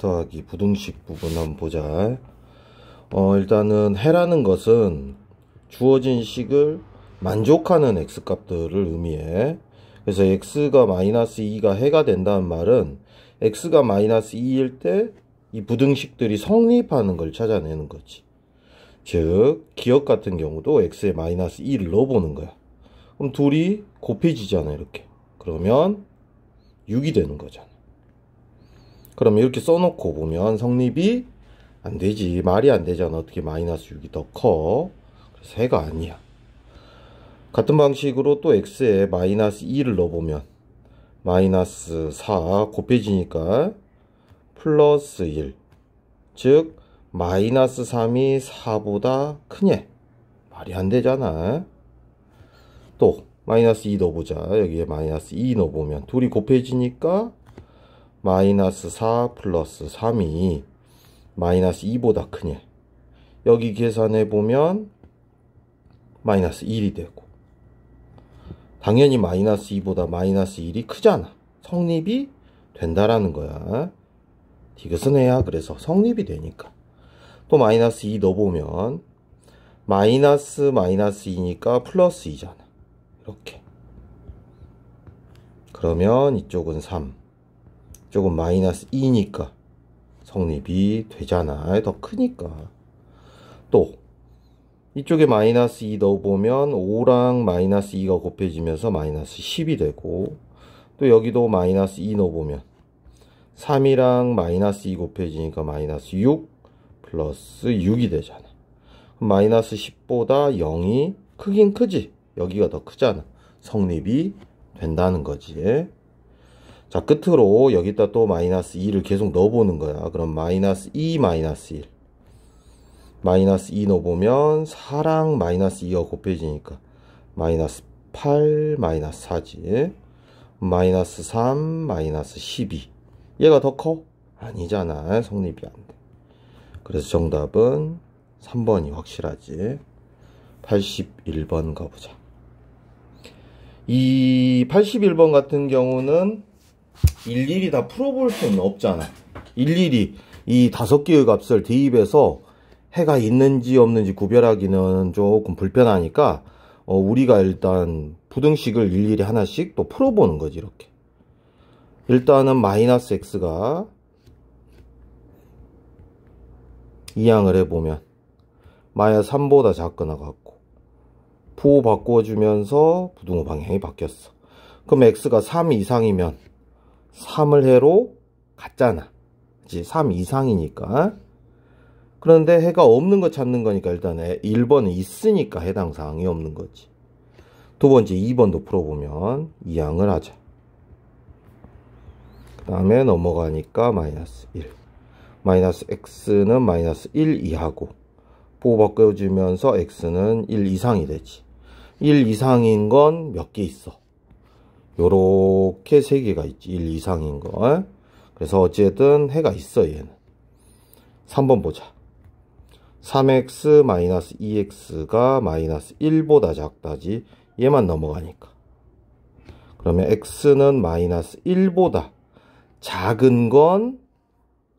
더하기 부등식 부분 한번 보자. 일단은 해라는 것은 주어진 식을 만족하는 x값들을 의미해. 그래서 x가 마이너스 2가 해가 된다는 말은 x가 마이너스 2일 때 이 부등식들이 성립하는 걸 찾아내는 거지. 즉 기억 같은 경우도 x에 마이너스 2를 넣어보는 거야. 그럼 둘이 곱해지잖아 이렇게. 그러면 6이 되는 거잖아. 그럼 이렇게 써놓고 보면 성립이 안 되지. 말이 안 되잖아. 어떻게 마이너스 6이 더 커? 그래서 해가 아니야. 같은 방식으로 또 x에 마이너스 2를 넣어보면 마이너스 4 곱해지니까 플러스 1. 즉 마이너스 3이 4보다 크냐? 말이 안 되잖아. 또 마이너스 2 넣어보자. 여기에 마이너스 2 넣어보면 둘이 곱해지니까 마이너스 4 플러스 3이 마이너스 2보다 크냐? 여기 계산해보면 마이너스 1이 되고, 당연히 마이너스 2보다 마이너스 1이 크잖아. 성립이 된다라는 거야. 이것은 해야 그래서 성립이 되니까. 또 마이너스 2 넣어보면 마이너스 2니까 플러스 2잖아. 이렇게. 그러면 이쪽은 3, 이쪽은 마이너스 2니까 성립이 되잖아. 더 크니까. 또 이쪽에 마이너스 2 넣어보면 5랑 마이너스 2가 곱해지면서 마이너스 10이 되고, 또 여기도 마이너스 2 넣어보면 3이랑 마이너스 2 곱해지니까 마이너스 6 플러스 6이 되잖아. 마이너스 10보다 0이 크긴 크지. 여기가 더 크잖아. 성립이 된다는 거지. 자, 끝으로 여기다 또 마이너스 2를 계속 넣어보는 거야. 그럼 마이너스 2 마이너스 1. 마이너스 2 넣어보면 4랑 마이너스 2가 곱해지니까 마이너스 8 마이너스 4지. 마이너스 3 마이너스 12. 얘가 더 커? 아니잖아. 성립이 안 돼. 그래서 정답은 3번이 확실하지. 81번 가보자. 이 81번 같은 경우는 일일이 다 풀어볼 수는 없잖아. 일일이 이 5개의 값을 대입해서 해가 있는지 없는지 구별하기는 조금 불편하니까 우리가 일단 부등식을 일일이 하나씩 또 풀어보는 거지. 이렇게 일단은 마이너스 x가 이항을 해보면 마이너스 3보다 작거나 같고, 부호 바꿔주면서 부등호 방향이 바뀌었어. 그럼 x가 3 이상이면 3을 해로 같잖아. 그치? 3 이상이니까. 그런데 해가 없는 거 찾는 거니까 일단 1번은 있으니까 해당 사항이 없는 거지. 두 번째 2번도 풀어보면 이항을 하자. 그 다음에 넘어가니까 마이너스 1. 마이너스 x는 마이너스 1 이하고, 부호 바꿔주면서 x는 1 이상이 되지. 1 이상인 건 몇 개 있어? 요렇게 3개가 있지. 1 이상인 거. 그래서 어쨌든 해가 있어 얘는. 3번 보자. 3x 마이너스 2x가 마이너스 1보다 작다지. 얘만 넘어가니까. 그러면 x는 마이너스 1보다 작은 건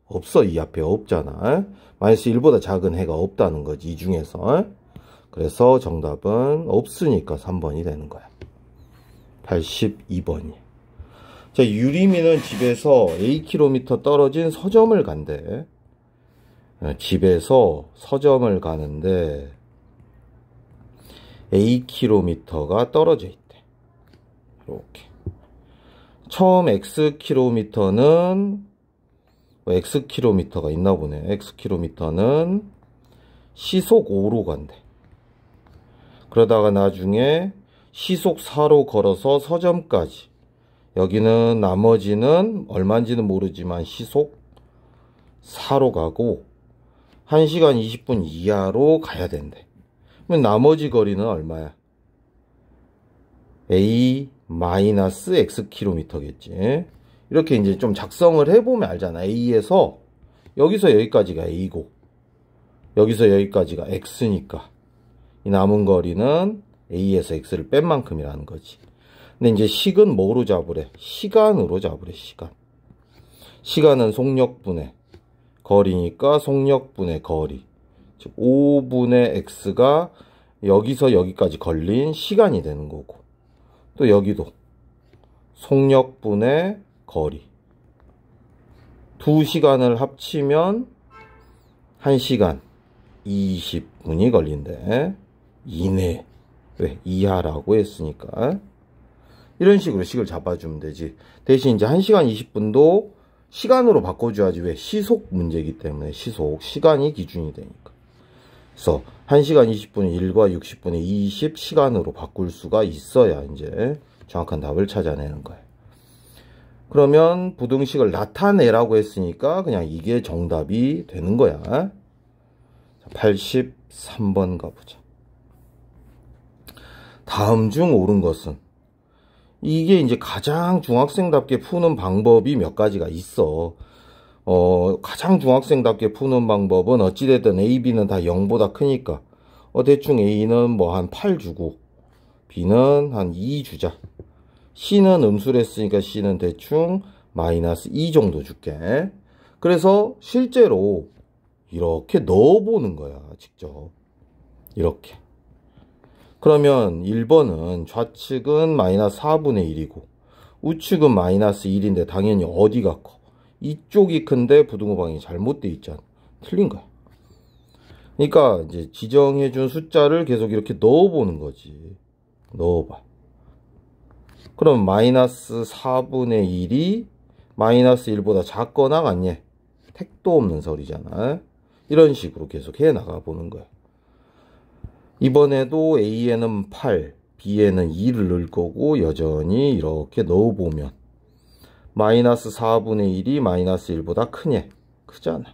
없어. 이 앞에 없잖아. 마이너스 1보다 작은 해가 없다는 거지. 이 중에서. 그래서 정답은 없으니까 3번이 되는 거야. 82번이. 자, 유리미는 집에서 Akm 떨어진 서점을 간대. 집에서 서점을 가는데 Akm가 떨어져 있대. 이렇게. 처음 Xkm는 Xkm가 있나 보네. Xkm는 시속 5로 간대. 그러다가 나중에 시속 4로 걸어서 서점까지. 여기는 나머지는 얼마인지는 모르지만 시속 4로 가고 1시간 20분 이하로 가야 된대. 그럼 나머지 거리는 얼마야? A-Xkm겠지. 이렇게 이제 좀 작성을 해보면 알잖아. A에서 여기서 여기까지가 A고 여기서 여기까지가 X니까 이 남은 거리는 A에서 X를 뺀 만큼이라는 거지. 근데 이제 식은 뭐로 잡으래? 시간으로 잡으래. 시간은 속력분해 거리니까 속력분의 거리. 즉 5분의 x가 여기서 여기까지 걸린 시간이 되는 거고, 또 여기도 속력분의 거리. 2시간을 합치면 1시간 20분이 걸린대. 이내. 왜? 이하라고 했으니까. 이런 식으로 식을 잡아주면 되지. 대신 이제 1시간 20분도 시간으로 바꿔줘야지. 왜? 시속 문제이기 때문에. 시간이 기준이 되니까. 그래서 1시간 20분을 1과 60분의 20 시간으로 바꿀 수가 있어야 이제 정확한 답을 찾아내는 거예요. 그러면 부등식을 나타내라고 했으니까 그냥 이게 정답이 되는 거야. 83번 가보자. 다음 중 옳은 것은, 이게 이제 가장 중학생답게 푸는 방법이 몇 가지가 있어. 가장 중학생답게 푸는 방법은 어찌됐든 A, B는 다 0보다 크니까 대충 A는 뭐 한 8 주고 B는 한 2 주자. C는 음수를 했으니까 C는 대충 마이너스 2 정도 줄게. 그래서 실제로 이렇게 넣어보는 거야, 직접. 이렇게. 그러면 1번은 좌측은 마이너스 4분의 1이고 우측은 마이너스 1인데 당연히 어디가 커? 이쪽이 큰데 부등호 방향이 잘못돼 있잖아. 틀린 거야. 그러니까 이제 지정해준 숫자를 계속 이렇게 넣어보는 거지. 넣어봐. 그럼 마이너스 4분의 1이 마이너스 1보다 작거나 같냐? 택도 없는 소리잖아. 이런 식으로 계속 해 나가 보는 거야. 이번에도 A에는 8, B에는 2를 넣을 거고 여전히 이렇게 넣어보면 마이너스 4분의 1이 마이너스 1보다 크냐? 크잖아.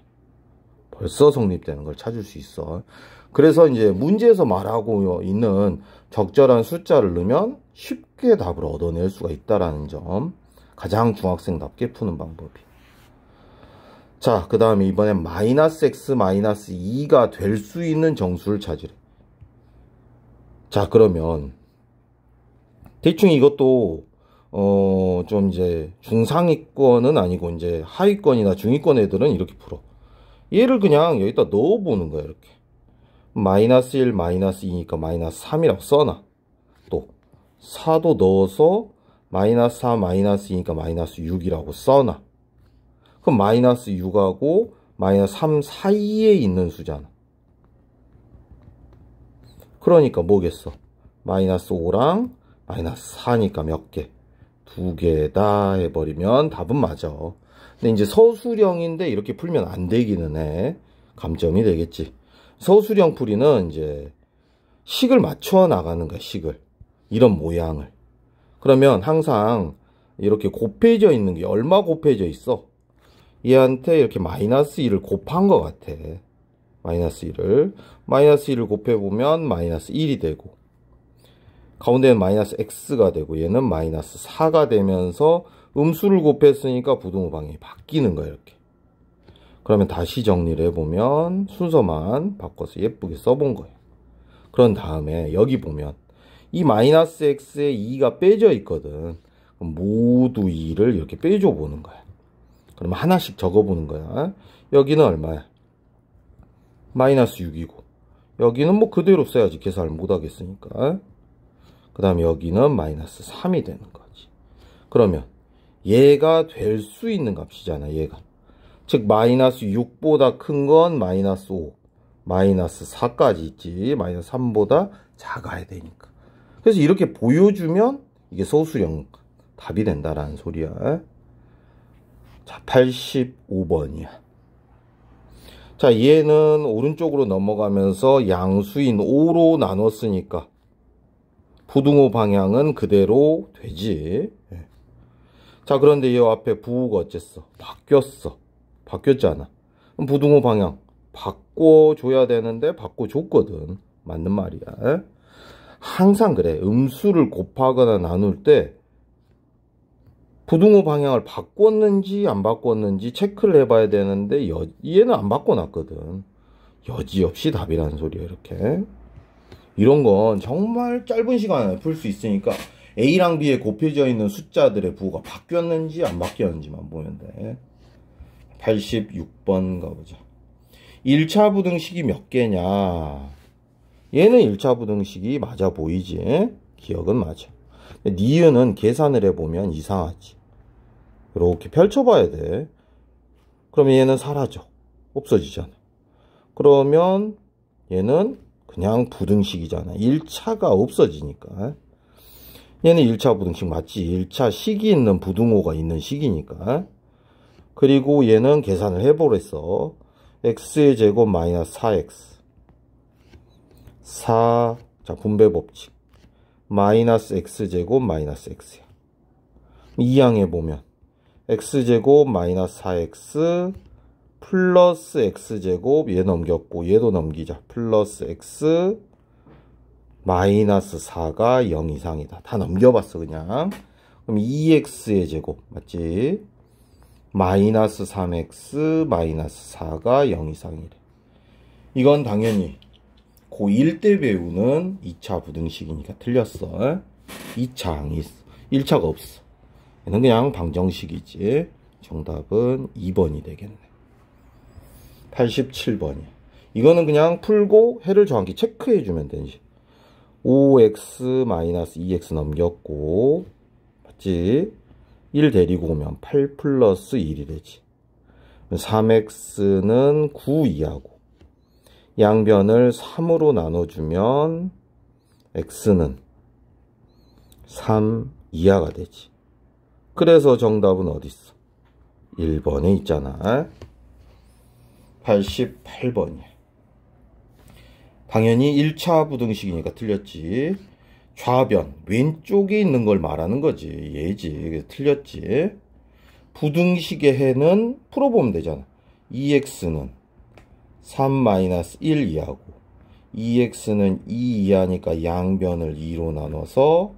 벌써 성립되는 걸 찾을 수 있어. 그래서 이제 문제에서 말하고 있는 적절한 숫자를 넣으면 쉽게 답을 얻어낼 수가 있다는 점. 가장 중학생답게 푸는 방법이. 자, 그 다음에 이번엔 마이너스 x 마이너스 2가 될 수 있는 정수를 찾으래. 자, 그러면 대충 이것도 좀 이제 중상위권은 아니고 이제 하위권이나 중위권 애들은 이렇게 풀어. 얘를 그냥 여기다 넣어보는 거야. 이렇게 마이너스 1 마이너스 2니까 마이너스 3이라고 써놔. 또 4도 넣어서 마이너스 4 마이너스 2니까 마이너스 6이라고 써놔. 그럼 마이너스 6하고 마이너스 3 사이에 있는 수잖아. 그러니까 뭐겠어? 마이너스 5랑 마이너스 4니까 몇 개? 2개다 해버리면 답은 맞아. 근데 이제 서술형인데 이렇게 풀면 안 되기는 해. 감점이 되겠지. 서술형 풀이는 이제 식을 맞춰 나가는 거야, 식을. 이런 모양을. 그러면 항상 이렇게 곱해져 있는 게 얼마 곱해져 있어? 얘한테 이렇게 마이너스 1을 곱한 것 같아. 마이너스 1을 곱해보면 마이너스 1이 되고 가운데는 마이너스 x가 되고 얘는 마이너스 4가 되면서 음수를 곱했으니까 부등호 방향이 바뀌는 거야. 이렇게. 그러면 다시 정리를 해보면 순서만 바꿔서 예쁘게 써본 거예요. 그런 다음에 여기 보면 이 마이너스 x에 2가 빼져 있거든. 그럼 모두 2를 이렇게 빼줘 보는 거야. 그러면 하나씩 적어보는 거야. 여기는 얼마야? 마이너스 6이고 여기는 뭐 그대로 써야지. 계산을 못하겠으니까. 그 다음에 여기는 마이너스 3이 되는 거지. 그러면 얘가 될 수 있는 값이잖아. 얘가. 즉 마이너스 6보다 큰 건 마이너스 5, 마이너스 4까지 있지. 마이너스 3보다 작아야 되니까. 그래서 이렇게 보여주면 이게 소수령 답이 된다라는 소리야. 자, 85번이야. 자, 얘는 오른쪽으로 넘어가면서 양수인 5로 나눴으니까 부등호 방향은 그대로 되지. 자, 그런데 이 앞에 부호가 어쨌어? 바뀌었잖아. 그럼 부등호 방향 바꿔줘야 되는데 바꿔줬거든. 맞는 말이야. 항상 그래. 음수를 곱하거나 나눌 때 부등호 방향을 바꿨는지 안 바꿨는지 체크를 해봐야 되는데 얘는 안 바꿔놨거든. 여지없이 답이라는 소리야. 이렇게. 이런 건 정말 짧은 시간에 풀 수 있으니까 A랑 B에 곱해져 있는 숫자들의 부호가 바뀌었는지 안 바뀌었는지만 보면 돼. 86번 가보자. 1차 부등식이 몇 개냐? 얘는 1차 부등식이 맞아 보이지? 기억은 맞아. 니은은 계산을 해보면 이상하지. 이렇게 펼쳐봐야 돼. 그러면 얘는 사라져. 없어지잖아. 그러면 얘는 그냥 부등식이잖아. 1차가 없어지니까. 얘는 1차 부등식 맞지? 1차 식이 있는 부등호가 있는 식이니까. 그리고 얘는 계산을 해보랬어. x의 제곱 마이너스 4x 4, 자 분배 법칙 마이너스 x제곱 마이너스 x야. 이항해 보면 x제곱 마이너스 4x 플러스 x제곱, 얘 넘겼고 얘도 넘기자. 플러스 x 마이너스 4가 0 이상이다. 다 넘겨봤어 그냥. 그럼 2x의 제곱 맞지? 마이너스 3x 마이너스 4가 0 이상이래. 이건 당연히 고1 때 배우는 2차 부등식이니까 틀렸어. 2차항이 있어. 1차가 없어. 얘는 그냥 방정식이지. 정답은 2번이 되겠네. 87번이야. 이거는 그냥 풀고 해를 정확히 체크해주면 되지. 5x-2x 넘겼고 맞지? 1 데리고 오면 8 플러스 1이 되지. 3x는 9 이하고 양변을 3으로 나눠주면 x는 3 이하가 되지. 그래서 정답은 어디 있어? 1번에 있잖아. 88번이야. 당연히 1차 부등식이니까 틀렸지. 좌변 왼쪽에 있는 걸 말하는 거지. 얘지. 틀렸지. 부등식의 해는 풀어보면 되잖아. 2x는 3-1 이하고 2x는 2 이하니까 양변을 2로 나눠서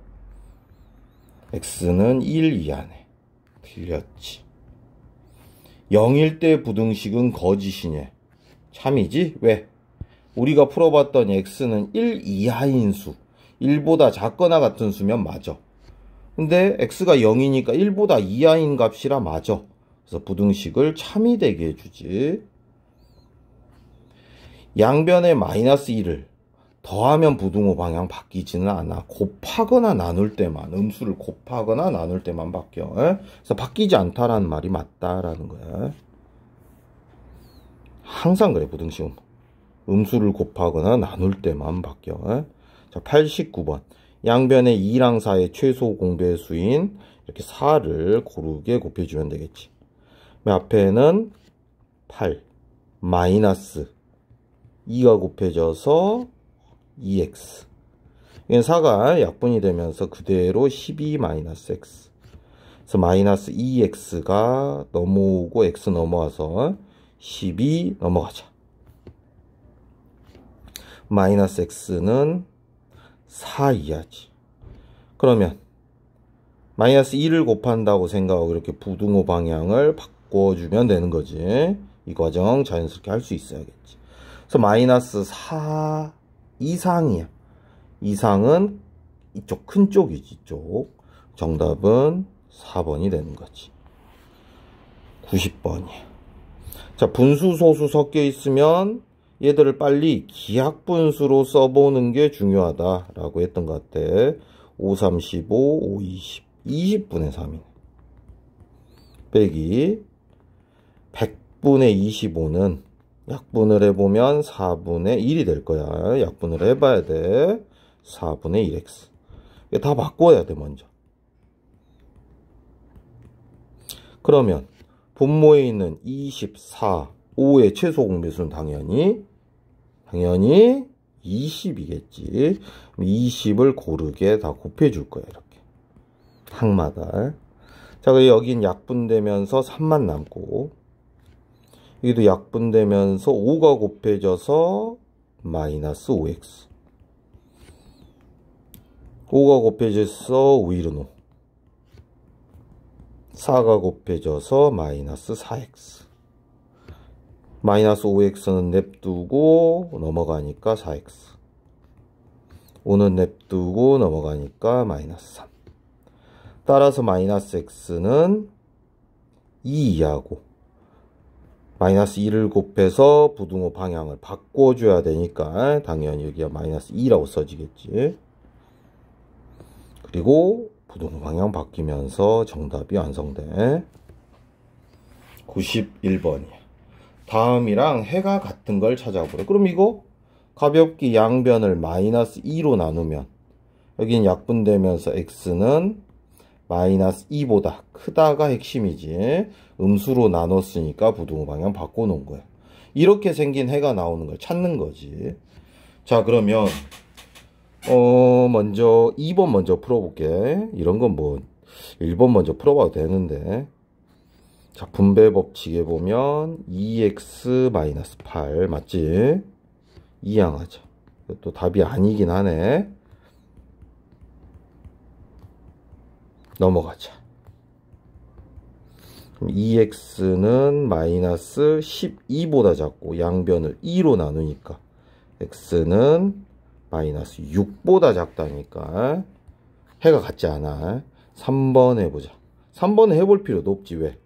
x는 1 이하네. 틀렸지. 0일 때 부등식은 거짓이네. 참이지? 왜? 우리가 풀어봤던 x는 1 이하인 수, 1보다 작거나 같은 수면 맞아. 근데 x가 0이니까 1보다 이하인 값이라 맞아. 그래서 부등식을 참이 되게 해주지. 양변에 마이너스 1을 더하면 부등호 방향 바뀌지는 않아. 곱하거나 나눌 때만, 음수를 곱하거나 나눌 때만 바뀌어. 그래서 바뀌지 않다라는 말이 맞다라는 거야. 항상 그래, 부등식은. 음수를 곱하거나 나눌 때만 바뀌어. 자, 89번. 양변에 2랑 4의 최소 공배수인 이렇게 4를 고르게 곱해주면 되겠지. 앞에는 8 마이너스 2가 곱해져서 2x. 이건 4가 약분이 되면서 그대로 12 마이너스 x. 그래서 마이너스 2x가 넘어오고 x 넘어와서 12 넘어가자. 마이너스 x는 4 이하지. 그러면 마이너스 1을 곱한다고 생각하고 이렇게 부등호 방향을 바꿔주면 되는 거지. 이 과정 자연스럽게 할 수 있어야겠지. 그래서 마이너스 4 이상이야. 이상은 이쪽 큰 쪽이지. 이쪽. 정답은 4번이 되는 거지. 90번이야. 자, 분수 소수 섞여 있으면 얘들을 빨리 기하분수로 써보는 게 중요하다라고 했던 것 같아. 5, 35, 5, 20. 20분의 3이네. 빼기 100분의 25는 약분을 해보면 4분의 1이 될 거야. 약분을 해봐야 돼. 4분의 1x. 다 바꿔야 돼, 먼저. 그러면 분모에 있는 24, 5의 최소 공배수는 당연히 20이겠지. 20을 고르게 다 곱해줄 거야, 이렇게. 항마다. 자, 그리고 여긴 약분되면서 3만 남고, 여기도 약분되면서 5가 곱해져서 마이너스 5x. 5가 곱해져서 5일은 5. 4가 곱해져서 마이너스 4x. 마이너스 5x는 냅두고 넘어가니까 4x. 5는 냅두고 넘어가니까 마이너스 3. 따라서 마이너스 x는 2 이하고 마이너스 2를 곱해서 부등호 방향을 바꿔줘야 되니까 당연히 여기가 마이너스 2라고 써지겠지. 그리고 부등호 방향 바뀌면서 정답이 완성돼. 91번이야. 다음이랑 해가 같은 걸 찾아보래. 그럼 이거 가볍게 양변을 마이너스 2로 나누면 여기는 약분되면서 x는 마이너스 2보다 크다가 핵심이지. 음수로 나눴으니까 부등호 방향 바꿔놓은 거야. 이렇게 생긴 해가 나오는 걸 찾는 거지. 자, 그러면 먼저 2번 먼저 풀어볼게. 이런 건 뭐 1번 먼저 풀어봐도 되는데. 자, 분배 법칙에 보면 2x-8 맞지? 이항하자. 또 답이 아니긴 하네. 넘어가자. 그럼 2x는 마이너스 12보다 작고 양변을 2로 나누니까 x는 마이너스 6보다 작다니까 해가 같지 않아. 3번 해보자. 3번 해볼 필요도 없지. 왜?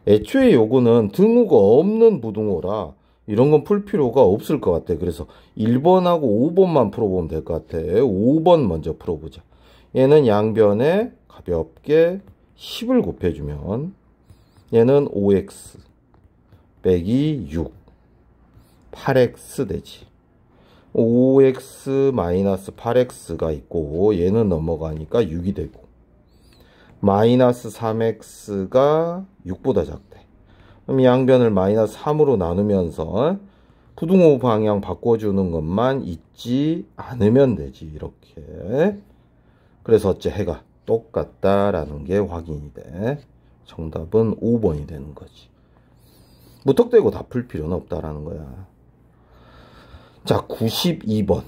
애초에 요거는 등호가 없는 부등호라 이런 건 풀 필요가 없을 것 같아. 그래서 1번하고 5번만 풀어보면 될 것 같아. 5번 먼저 풀어보자. 얘는 양변에 가볍게 10을 곱해주면 얘는 5x 빼기 6 8x 되지. 5x 마이너스 8x가 있고 얘는 넘어가니까 6이 되고 마이너스 3x가 6보다 작대. 그럼 양변을 마이너스 3으로 나누면서 부등호 방향 바꿔주는 것만 잊지 않으면 되지. 이렇게. 그래서 어째 해가 똑같다라는 게 확인이 돼. 정답은 5번이 되는 거지. 무턱대고 다 풀 필요는 없다라는 거야. 자, 92번.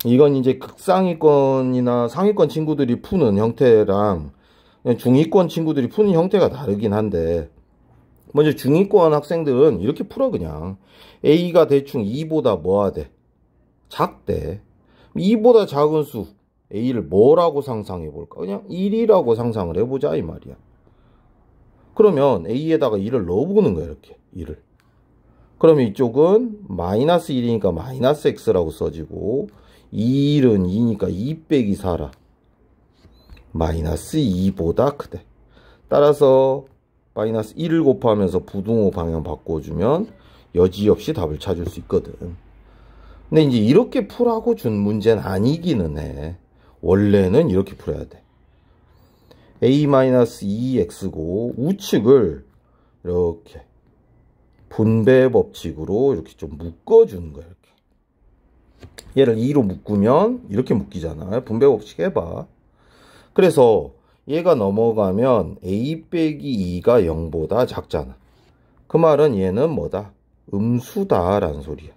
이건 이제 극상위권이나 상위권 친구들이 푸는 형태랑 중위권 친구들이 푸는 형태가 다르긴 한데, 먼저 중위권 학생들은 이렇게 풀어. 그냥 a가 대충 2보다 뭐가 돼? 작대. 2보다 작은 수 a를 뭐라고 상상해 볼까? 그냥 1이라고 상상을 해보자 이 말이야. 그러면 a에다가 1을 넣어보는 거야. 이렇게 1을. 그러면 이쪽은 마이너스 1이니까 마이너스 x라고 써지고 1은 2니까 2 빼기 4라 마이너스 2보다 크대. 따라서 마이너스 1을 곱하면서 부등호 방향 바꿔주면 여지없이 답을 찾을 수 있거든. 근데 이제 이렇게 풀라고 준 문제는 아니기는 해. 원래는 이렇게 풀어야 돼. a-2x고 우측을 이렇게 분배 법칙으로 이렇게 좀 묶어주는 거야. 이렇게. 얘를 2로 묶으면 이렇게 묶이잖아. 분배 법칙 해봐. 그래서 얘가 넘어가면 a 빼기 2가 0보다 작잖아. 그 말은 얘는 뭐다? 음수다 라는 소리야.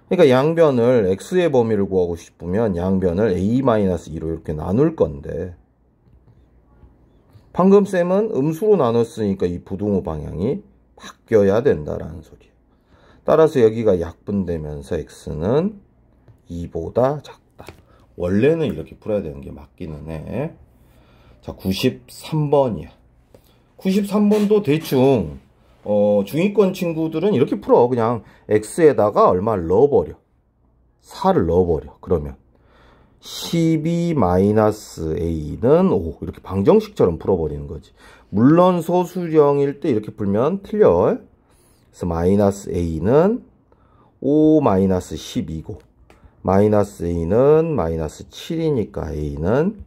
그러니까 양변을 x의 범위를 구하고 싶으면 양변을 a-2로 이렇게 나눌 건데 방금 쌤은 음수로 나눴으니까 이 부등호 방향이 바뀌어야 된다라는 소리야. 따라서 여기가 약분되면서 x는 2보다 작다. 원래는 이렇게 풀어야 되는 게 맞기는 해. 자, 93번이야. 93번도 대충 중위권 친구들은 이렇게 풀어. 그냥 x에다가 얼마를 넣어버려. 4를 넣어버려. 그러면 12-a는 5 이렇게 방정식처럼 풀어버리는 거지. 물론 소수령일 때 이렇게 풀면 틀려. 그래서 마이너스 a는 5-12고 마이너스 a는 마이너스 7이니까 a는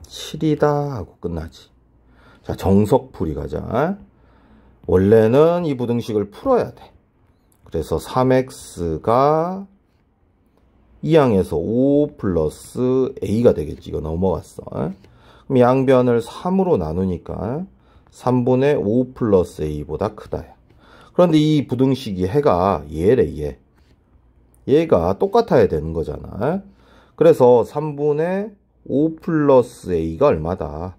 7이다 하고 끝나지. 자, 정석풀이 가자. 원래는 이 부등식을 풀어야 돼. 그래서 3x가 2항에서 5 플러스 a가 되겠지. 이거 넘어갔어. 그럼 양변을 3으로 나누니까 3분의 5 플러스 a보다 크다. 그런데 이 부등식이 해가 얘래. 얘가 똑같아야 되는 거잖아. 그래서 3분의 5 플러스 a가 얼마다?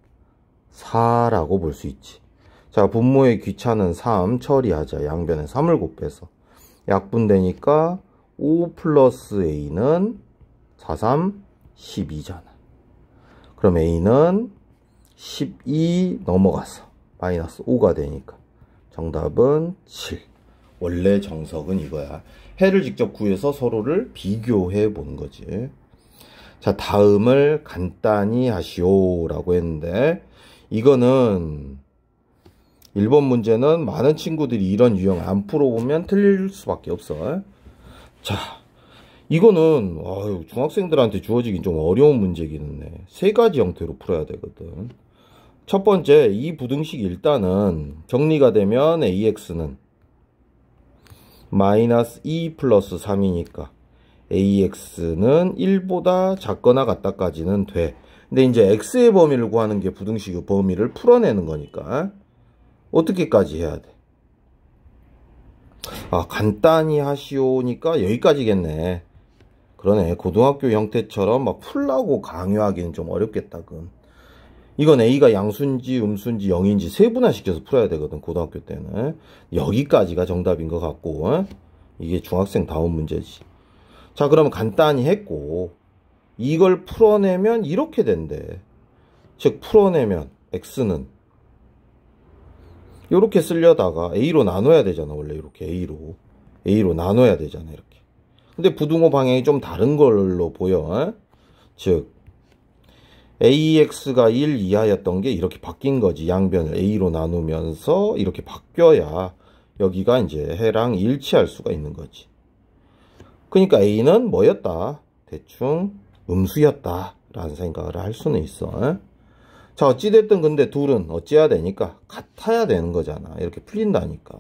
4라고 볼 수 있지. 자, 분모의 귀찮은 3 처리하자. 양변에 3을 곱해서 약분되니까 5 플러스 a는 4, 3, 12잖아. 그럼 a는 12 넘어가서 마이너스 5가 되니까 정답은 7. 원래 정석은 이거야. 해를 직접 구해서 서로를 비교해 보는 거지. 자, 다음을 간단히 하시오 라고 했는데, 이거는 1번 문제는 많은 친구들이 이런 유형 안 풀어보면 틀릴 수밖에 없어. 자, 이거는 중학생들한테 주어지긴 좀 어려운 문제긴 해. 세 가지 형태로 풀어야 되거든. 첫 번째, 이 부등식 일단은 정리가 되면 AX는 마이너스 2 플러스 3이니까 AX는 1보다 작거나 같다까지는 돼. 근데 이제 X의 범위를 구하는 게 부등식의 범위를 풀어내는 거니까 어떻게까지 해야 돼? 간단히 하시오니까 여기까지겠네. 그러네. 고등학교 형태처럼 막 풀라고 강요하기는 좀 어렵겠다군. 이건 A가 양수인지 음수인지 0인지 세분화시켜서 풀어야 되거든, 고등학교 때는. 여기까지가 정답인 것 같고, 이게 중학생 다운 문제지. 자, 그러면 간단히 했고, 이걸 풀어내면 이렇게 된대. 즉, 풀어내면 X는 이렇게 쓰려다가 A로 나눠야 되잖아, 원래 이렇게 A로 나눠야 되잖아, 이렇게. 근데 부등호 방향이 좀 다른 걸로 보여. 즉, AX가 1 이하였던 게 이렇게 바뀐 거지. 양변을 A로 나누면서 이렇게 바뀌어야 여기가 이제 해랑 일치할 수가 있는 거지. 그러니까 A는 뭐였다? 대충 음수였다 라는 생각을 할 수는 있어. 자, 어찌됐든 근데 둘은 어찌해야 되니까 같아야 되는 거잖아. 이렇게 풀린다니까.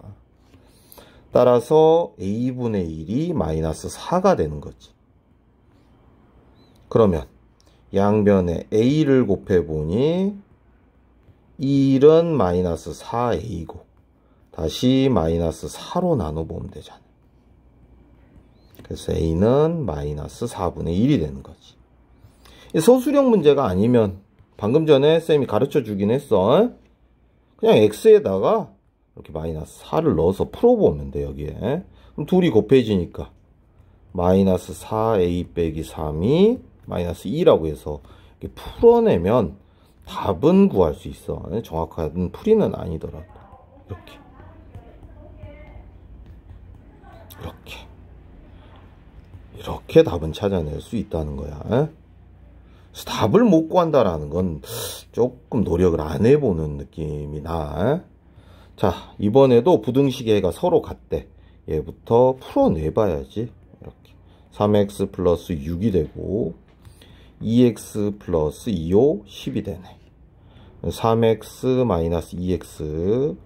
따라서 A분의 1이 마이너스 4가 되는 거지. 그러면 양변에 A를 곱해보니 1은 마이너스 4A고 다시 마이너스 4로 나눠보면 되잖아. 그래서 A는 마이너스 4분의 1이 되는 거지. 소수령 문제가 아니면 방금 전에 쌤이 가르쳐 주긴 했어. 그냥 X에다가 이렇게 마이너스 4를 넣어서 풀어보면 돼, 여기에. 그럼 둘이 곱해지니까 마이너스 4A 빼기 3이 마이너스 2라고 해서 이렇게 풀어내면 답은 구할 수 있어. 정확한 풀이는 아니더라도. 이렇게 답은 찾아낼 수 있다는 거야. 그래서 답을 못 구한다라는 건 조금 노력을 안 해보는 느낌이 나. 자, 이번에도 부등식의 해가 서로 같대. 얘부터 풀어내봐야지. 이렇게 3x 플러스 6이 되고 2x 플러스 2호 10이 되네. 3x 마이너스 2x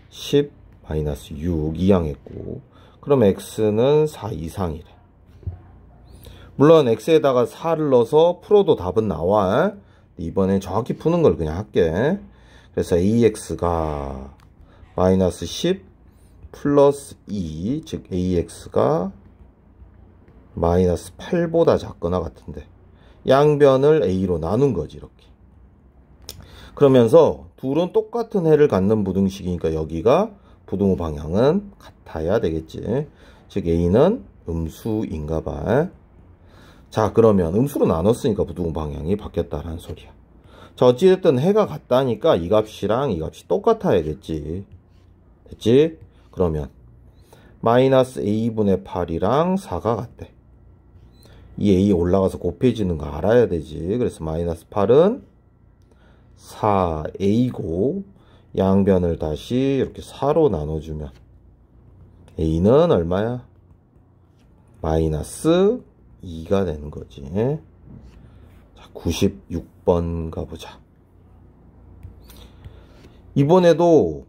10 마이너스 6 이항했고, 그럼 x는 4 이상이래. 물론 x에다가 4를 넣어서 풀어도 답은 나와. 이번엔 정확히 푸는 걸 그냥 할게. 그래서 ax가 마이너스 10 플러스 2, 즉 ax가 마이너스 8보다 작거나 같은데 양변을 a로 나눈 거지, 이렇게. 그러면서 둘은 똑같은 해를 갖는 부등식이니까 여기가 부등호 방향은 같아야 되겠지. 즉 a는 음수인가 봐. 자, 그러면 음수로 나눴으니까 부등호 방향이 바뀌었다라는 소리야. 자, 어찌됐든 해가 같다니까 이 값이랑 이 값이 똑같아야겠지. 됐지? 그러면 마이너스 a분의 8이랑 4가 같대. 이 a 올라가서 곱해지는 거 알아야 되지. 그래서 마이너스 8은 4a고 양변을 다시 이렇게 4로 나눠주면 a는 얼마야? 마이너스 2가 되는 거지. 자, 96번 가보자. 이번에도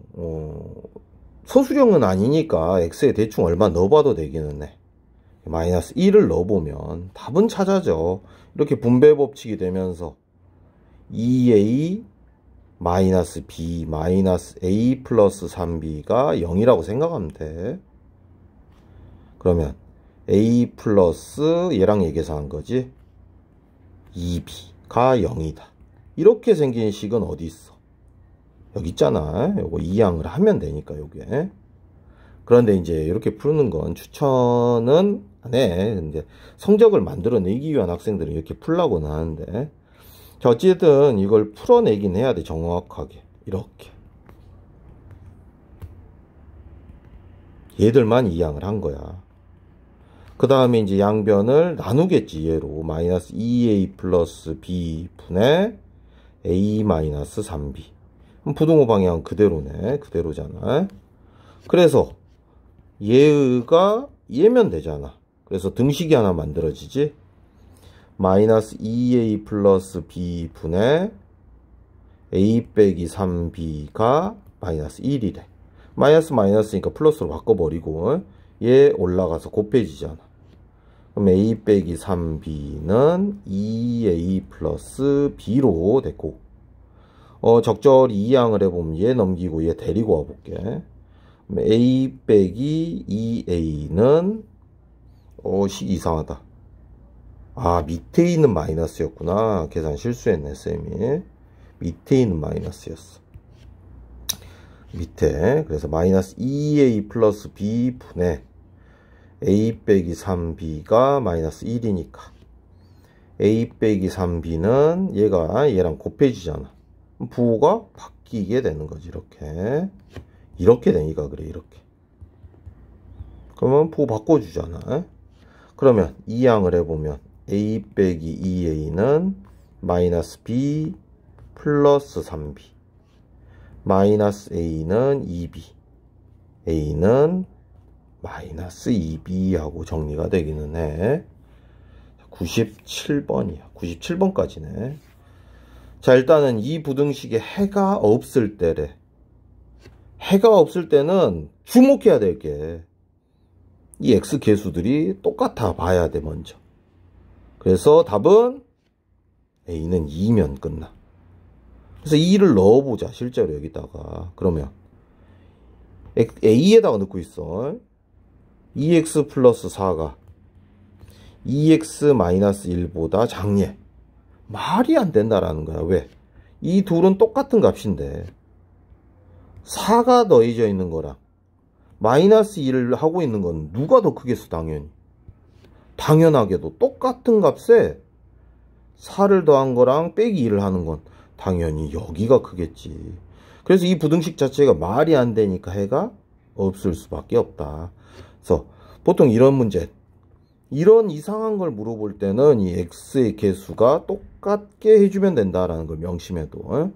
소수령은 아니니까 x에 대충 얼마 넣어봐도 되기는 해. 마이너스 1을 넣어보면 답은 찾아져. 이렇게 분배 법칙이 되면서 2a 마이너스 b 마이너스 a 플러스 3b가 0이라고 생각하면 돼. 그러면 a 플러스 얘랑 얘기해서 한 거지 2b가 0이다. 이렇게 생긴 식은 어디 있어? 여기 있잖아. 요거 이항을 하면 되니까 요게. 그런데 이제 이렇게 푸는 건 추천은 안 해. 근데 성적을 만들어내기 위한 학생들은 이렇게 풀라고는 하는데. 자, 어찌됐든 이걸 풀어내긴 해야 돼, 정확하게. 이렇게. 얘들만 이항을 한 거야. 그 다음에 이제 양변을 나누겠지. 얘로 마이너스 2a 플러스 b 분의 a 마이너스 3b. 부등호 방향은 그대로네. 그대로잖아. 그래서 얘가 얘면 되잖아. 그래서 등식이 하나 만들어지지. 마이너스 2a 플러스 b 분의 a 빼기 3b가 마이너스 1이래. 마이너스 마이너스니까 플러스로 바꿔버리고 얘 올라가서 곱해지잖아. 그럼 a 빼기 3b는 2a 플러스 b로 됐고, 적절히 이항을 해보면 얘 넘기고 얘 데리고 와볼게. a 빼기 2a는 식 이상하다. 아, 밑에 있는 마이너스였구나. 계산 실수했네 쌤이. 밑에 있는 마이너스였어. 밑에. 그래서 마이너스 2a 플러스 b 분의 a 빼기 3b가 마이너스 1이니까 a 빼기 3b는 얘가 얘랑 곱해지잖아. 부호가 바뀌게 되는 거지. 이렇게 되니까 그래. 이렇게. 그러면 부호 바꿔주잖아. 그러면 이항을 해보면 a 빼기 2a는 마이너스 b 플러스 3b, 마이너스 a는 2b, a는 마이너스 2b 하고 정리가 되기는 해. 97번이야. 97번까지네. 자, 일단은 이 부등식에 해가 없을 때래. 해가 없을 때는 주목해야 될 게 이 x 계수들이 똑같아 봐야 돼 먼저. 그래서 답은 a는 2면 끝나. 그래서 2를 넣어보자. 실제로 여기다가. 그러면 a에다가 넣고 있어. 2x 플러스 4가 2x 마이너스 1보다 작네. 말이 안 된다라는 거야. 왜? 이 둘은 똑같은 값인데 4가 더해져 있는 거랑 마이너스 1을 하고 있는 건 누가 더 크겠어? 당연히. 당연하게도 똑같은 값에 4를 더한 거랑 빼기 1을 하는 건 당연히 여기가 크겠지. 그래서 이 부등식 자체가 말이 안 되니까 해가 없을 수밖에 없다. 그래서 보통 이런 문제, 이런 이상한 걸 물어볼 때는 이 x의 개수가 똑같게 해주면 된다라는 걸 명심해도.